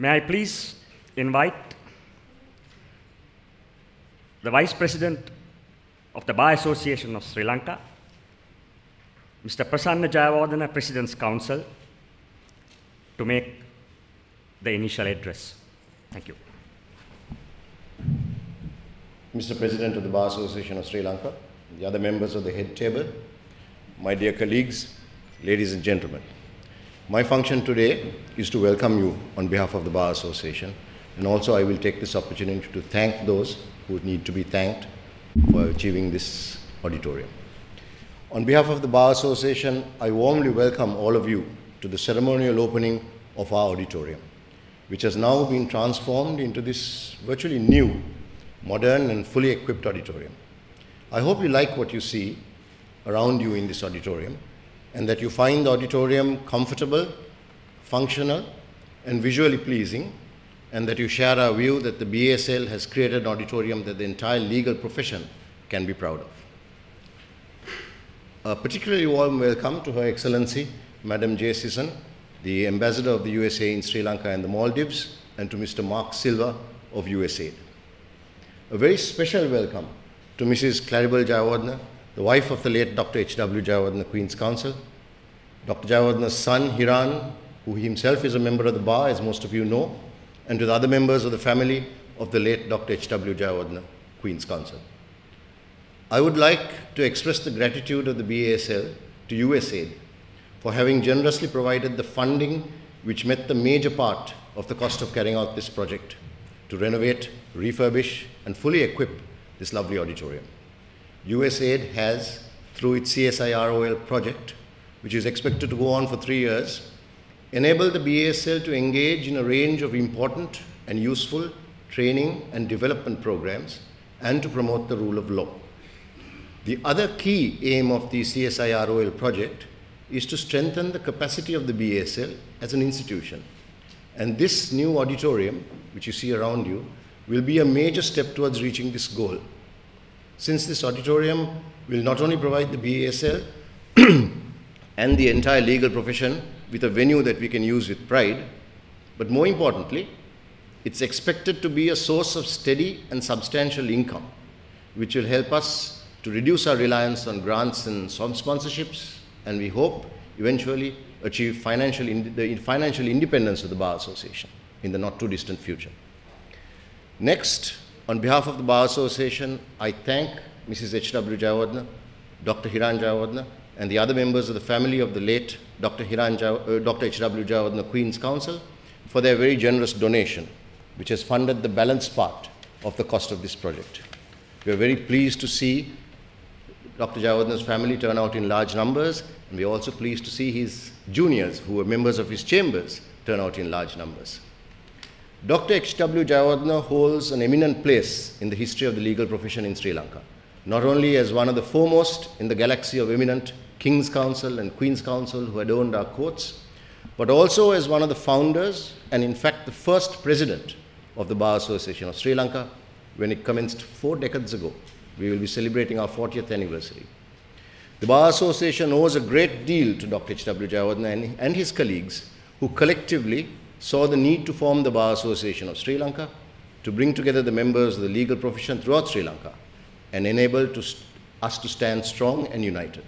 May I please invite the Vice President of the Bar Association of Sri Lanka, Mr. Prasanna Jayawardena, President's Council, to make the initial address. Thank you. Mr. President of the Bar Association of Sri Lanka, the other members of the head table, my dear colleagues, ladies and gentlemen. My function today is to welcome you on behalf of the Bar Association, and also I will take this opportunity to thank those who need to be thanked for achieving this auditorium. On behalf of the Bar Association, I warmly welcome all of you to the ceremonial opening of our auditorium, which has now been transformed into this virtually new, modern and fully equipped auditorium. I hope you like what you see around you in this auditorium, and that you find the auditorium comfortable, functional, and visually pleasing, and that you share our view that the BASL has created an auditorium that the entire legal profession can be proud of. A particularly warm welcome to Her Excellency, Madam J. Sisson, the Ambassador of the USA in Sri Lanka and the Maldives, and to Mr. Mark Silva of USAID. A very special welcome to Mrs. Claribel Jayawardena, the wife of the late Dr. H.W. Jayawardena, Queen's Counsel, Dr. Jayawardena's son, Hiran, who himself is a member of the bar, as most of you know, and to the other members of the family of the late Dr. H.W. Jayawardena, Queen's Counsel. I would like to express the gratitude of the BASL to USAID for having generously provided the funding which met the major part of the cost of carrying out this project to renovate, refurbish, and fully equip this lovely auditorium. USAID has, through its CSIROL project, which is expected to go on for 3 years, enabled the BASL to engage in a range of important and useful training and development programs and to promote the rule of law. The other key aim of the CSIROL project is to strengthen the capacity of the BASL as an institution. And this new auditorium, which you see around you, will be a major step towards reaching this goal. Since this auditorium will not only provide the BASL and the entire legal profession with a venue that we can use with pride, but more importantly, it's expected to be a source of steady and substantial income, which will help us to reduce our reliance on grants and sponsorships, and we hope eventually achieve the financial independence of the Bar Association in the not too distant future. Next, on behalf of the Bar Association, I thank Mrs. H.W. Jayawardena, Dr. Hiran Jayawardena, and the other members of the family of the late Dr. H.W. Jayawardena, Queen's Counsel, for their very generous donation, which has funded the balance part of the cost of this project. We are very pleased to see Dr. Jayawardena's family turn out in large numbers, and we are also pleased to see his juniors, who were members of his chambers, turn out in large numbers. Dr. H.W. Jayawardena holds an eminent place in the history of the legal profession in Sri Lanka, not only as one of the foremost in the galaxy of eminent King's Counsel and Queen's Counsel who adorned our courts, but also as one of the founders and in fact the first president of the Bar Association of Sri Lanka when it commenced 4 decades ago. We will be celebrating our 40th anniversary. The Bar Association owes a great deal to Dr. H.W. Jayawardena and his colleagues who collectively saw the need to form the Bar Association of Sri Lanka to bring together the members of the legal profession throughout Sri Lanka and enable us to stand strong and united.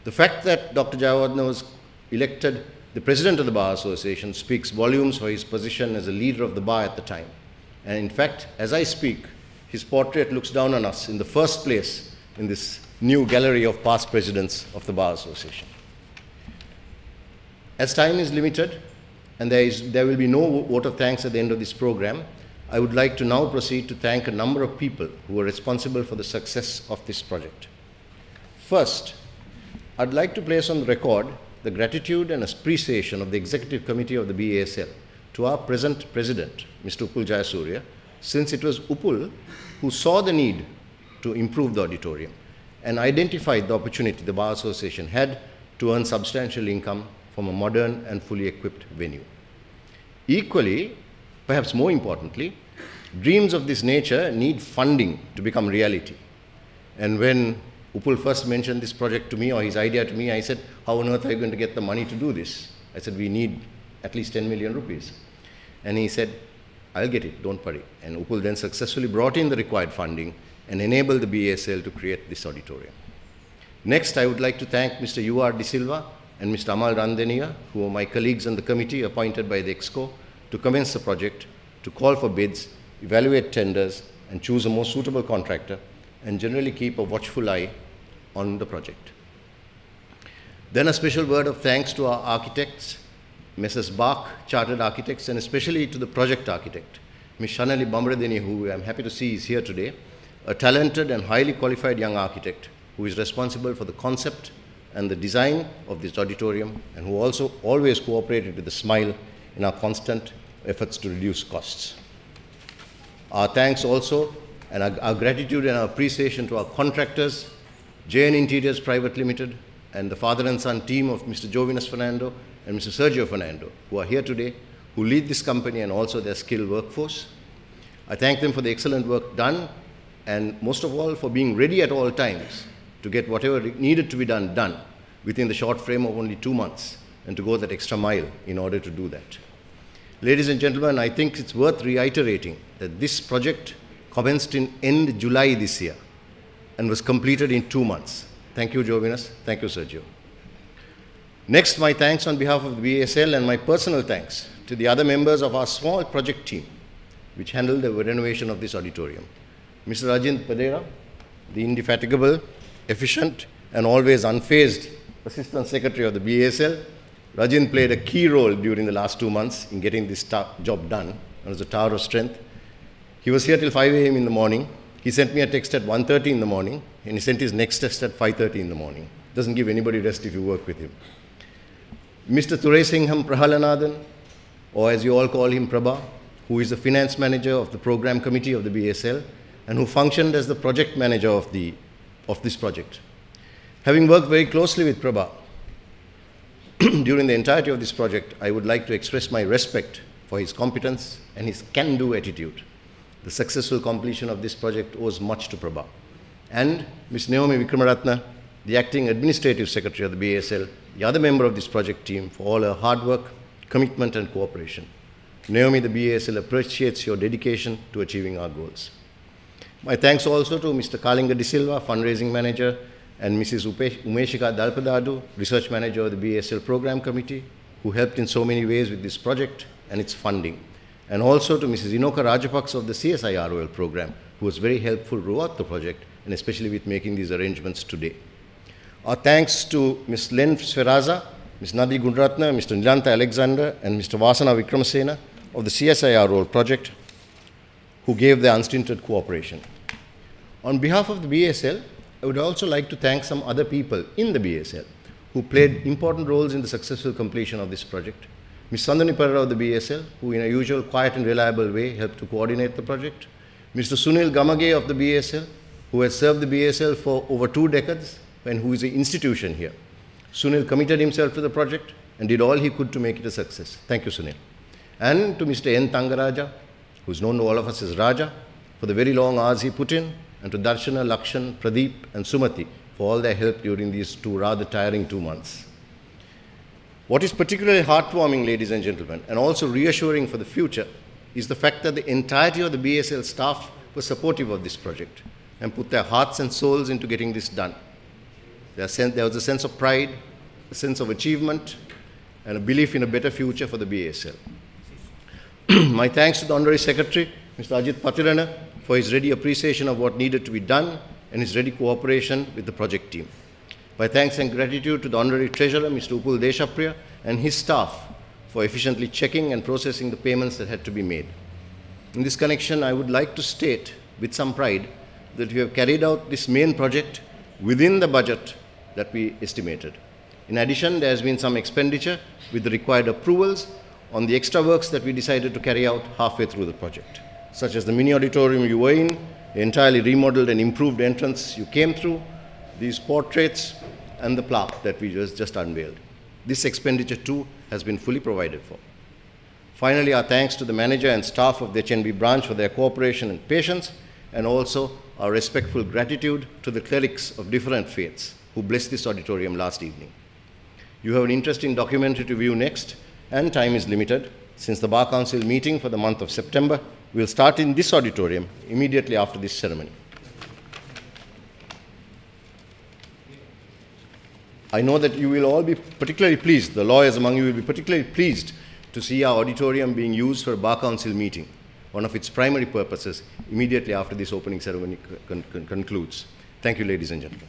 The fact that Dr. Jayawardena was elected the president of the Bar Association speaks volumes for his position as a leader of the bar at the time. And in fact, as I speak, his portrait looks down on us in the first place in this new gallery of past presidents of the Bar Association. As time is limited, and there will be no vote of thanks at the end of this program, I would like to now proceed to thank a number of people who were responsible for the success of this project. First, I'd like to place on the record the gratitude and appreciation of the Executive Committee of the BASL to our present president, Mr. Upul Jayasurya, since it was Upul who saw the need to improve the auditorium and identified the opportunity the Bar Association had to earn substantial income from a modern and fully equipped venue. Equally, perhaps more importantly, dreams of this nature need funding to become reality. And when Upul first mentioned this project to me, or his idea to me, I said, how on earth are you going to get the money to do this? I said, we need at least 10 million rupees. And he said, I'll get it, don't worry. And Upul then successfully brought in the required funding and enabled the BASL to create this auditorium. Next, I would like to thank Mr. U.R. De Silva and Mr. Amal Randenia, who are my colleagues on the committee appointed by the EXCO to commence the project, to call for bids, evaluate tenders, and choose a more suitable contractor, and generally keep a watchful eye on the project. Then a special word of thanks to our architects, Messrs. Bach Chartered Architects, and especially to the project architect, Ms. Shanali Bamradeni, who I'm happy to see is here today, a talented and highly qualified young architect who is responsible for the concept and the design of this auditorium, and who also always cooperated with a smile in our constant efforts to reduce costs. Our thanks also, and our gratitude and our appreciation to our contractors, JN Interiors Private Limited, and the father and son team of Mr. Jovinus Fernando and Mr. Sergio Fernando, who are here today, who lead this company and also their skilled workforce. I thank them for the excellent work done, and most of all for being ready at all times to get whatever needed to be done within the short frame of only 2 months, and to go that extra mile in order to do that. Ladies and gentlemen, I think it's worth reiterating that this project commenced in end July this year and was completed in 2 months. Thank you, Jovinus. Thank you, Sergio. Next, my thanks on behalf of the BASL, and my personal thanks to the other members of our small project team, which handled the renovation of this auditorium. Mr. Rajin Padera, the indefatigable, efficient, and always unfazed Assistant Secretary of the BASL. Rajin played a key role during the last 2 months in getting this job done, and was a tower of strength. He was here till 5 a.m. in the morning. He sent me a text at 1:30 in the morning, and he sent his next text at 5:30 in the morning. Doesn't give anybody rest if you work with him. Mr. Thuresingham Prahalanathan, or as you all call him, Prabha, who is the finance manager of the program committee of the BASL, and who functioned as the project manager of this project. Having worked very closely with Prabha during the entirety of this project, I would like to express my respect for his competence and his can-do attitude. The successful completion of this project owes much to Prabha. And Ms. Naomi Vikramaratna, the acting administrative secretary of the BASL, the other member of this project team, for all her hard work, commitment, and cooperation. Naomi, the BASL appreciates your dedication to achieving our goals. My thanks also to Mr. Kalinga De Silva, fundraising manager, and Mrs. Umeshika Dalpadadu, research manager of the BASL program committee, who helped in so many ways with this project and its funding. And also to Mrs. Inoka Rajapaksa of the CSIROL program, who was very helpful throughout the project, and especially with making these arrangements today. Our thanks to Ms. Len Sferaza, Ms. Nadi Gunratna, Mr. Nilanta Alexander, and Mr. Vasana Vikramasena of the CSIROL project, who gave their unstinted cooperation. On behalf of the BASL, I would also like to thank some other people in the BASL who played important roles in the successful completion of this project. Ms. Sandani Parra of the BASL, who in a usual quiet and reliable way helped to coordinate the project. Mr. Sunil Gamage of the BASL, who has served the BASL for over 2 decades and who is an institution here. Sunil committed himself to the project and did all he could to make it a success. Thank you, Sunil. And to Mr. N. Tangaraja, who is known to all of us as Raja, for the very long hours he put in, and to Darshana, Lakshan, Pradeep, and Sumati for all their help during these 2 rather tiring 2 months. What is particularly heartwarming, ladies and gentlemen, and also reassuring for the future, is the fact that the entirety of the BASL staff were supportive of this project and put their hearts and souls into getting this done. There was a sense of pride, a sense of achievement, and a belief in a better future for the BASL. My thanks to the Honorary Secretary, Mr. Ajit Patirana, for his ready appreciation of what needed to be done and his ready cooperation with the project team. My thanks and gratitude to the Honorary Treasurer, Mr. Upul Deshapriya, and his staff for efficiently checking and processing the payments that had to be made. In this connection, I would like to state with some pride that we have carried out this main project within the budget that we estimated. In addition, there has been some expenditure with the required approvals on the extra works that we decided to carry out halfway through the project, such as the mini auditorium you were in, the entirely remodeled and improved entrance you came through, these portraits, and the plaque that we just unveiled. This expenditure too has been fully provided for. Finally, our thanks to the manager and staff of the HNB branch for their cooperation and patience, and also our respectful gratitude to the clerics of different faiths who blessed this auditorium last evening. You have an interesting documentary to view next, and time is limited. Since the Bar Council meeting for the month of September will start in this auditorium immediately after this ceremony. I know that you will all be particularly pleased, the lawyers among you will be particularly pleased to see our auditorium being used for a Bar Council meeting, one of its primary purposes, immediately after this opening ceremony concludes. Thank you, ladies and gentlemen.